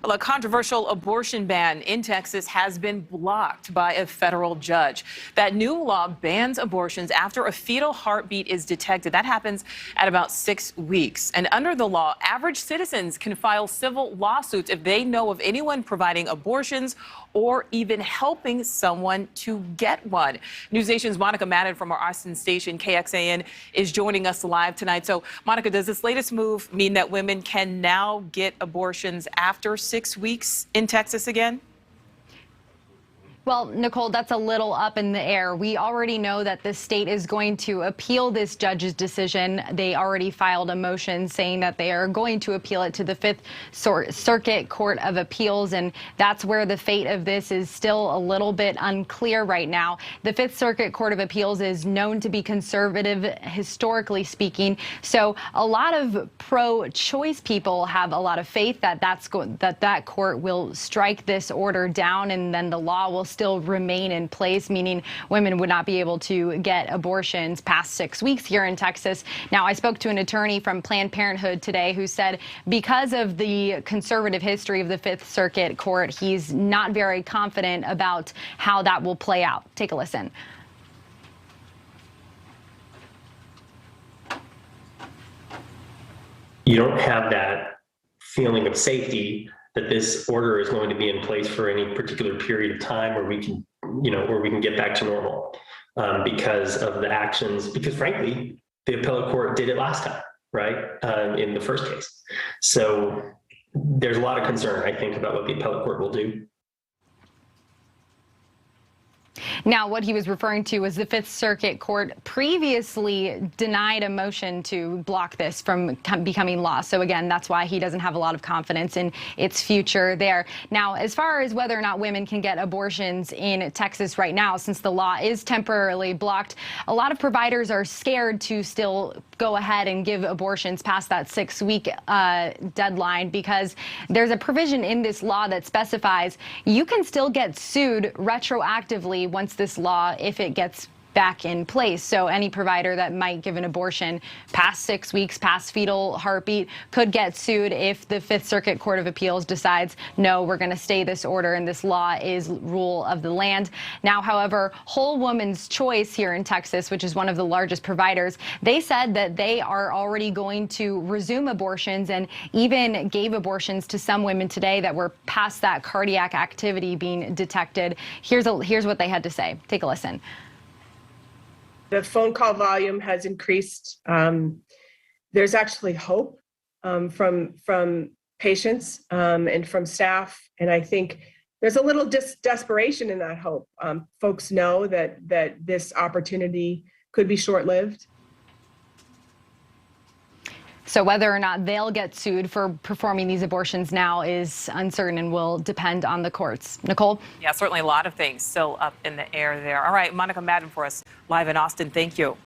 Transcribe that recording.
Well, a controversial abortion ban in Texas has been blocked by a federal judge. That new law bans abortions after a fetal heartbeat is detected. That happens at about 6 weeks. And under the law, average citizens can file civil lawsuits if they know of anyone providing abortions or even helping someone to get one. News Nation's Monica Madden from our Austin station, KXAN, is joining us live tonight. So, Monica, does this latest move mean that women can now get abortions after 6 weeks in Texas again? Well, Nicole, that's a little up in the air. We already know that the state is going to appeal this judge's decision. They already filed a motion saying that they are going to appeal it to the Fifth Circuit Court of Appeals, and that's where the fate of this is still a little bit unclear right now. The Fifth Circuit Court of Appeals is known to be conservative, historically speaking, so a lot of pro-choice people have a lot of faith that that court will strike this order down, and then the law will still remain in place, meaning women would not be able to get abortions past 6 weeks here in Texas. Now, I spoke to an attorney from Planned Parenthood today who said because of the conservative history of the Fifth Circuit Court, he's not very confident about how that will play out. Take a listen. You don't have that feeling of safety that this order is going to be in place for any particular period of time where we can, where we can get back to normal because of the actions, because frankly, the appellate court did it last time, right? In the first case. So there's a lot of concern, I think, about what the appellate court will do. Now, what he was referring to was the Fifth Circuit Court previously denied a motion to block this from becoming law. So again, that's why he doesn't have a lot of confidence in its future there. Now, as far as whether or not women can get abortions in Texas right now, since the law is temporarily blocked, a lot of providers are scared to still go ahead and give abortions past that 6-week deadline, because there's a provision in this law that specifies you can still get sued retroactively once this law, if it gets back in place. So any provider that might give an abortion past 6 weeks, past fetal heartbeat, could get sued if the Fifth Circuit Court of Appeals decides, no, we're going to stay this order and this law is rule of the land. Now, however, Whole Woman's Choice here in Texas, which is one of the largest providers, they said that they are already going to resume abortions and even gave abortions to some women today that were past that cardiac activity being detected. Here's what they had to say. Take a listen. The phone call volume has increased. There's actually hope from patients and from staff, and I think there's a little desperation in that hope. Folks know that this opportunity could be short-lived. So whether or not they'll get sued for performing these abortions now is uncertain and will depend on the courts. Nicole? Yeah, certainly a lot of things still up in the air there. All right, Monica Madden for us live in Austin. Thank you.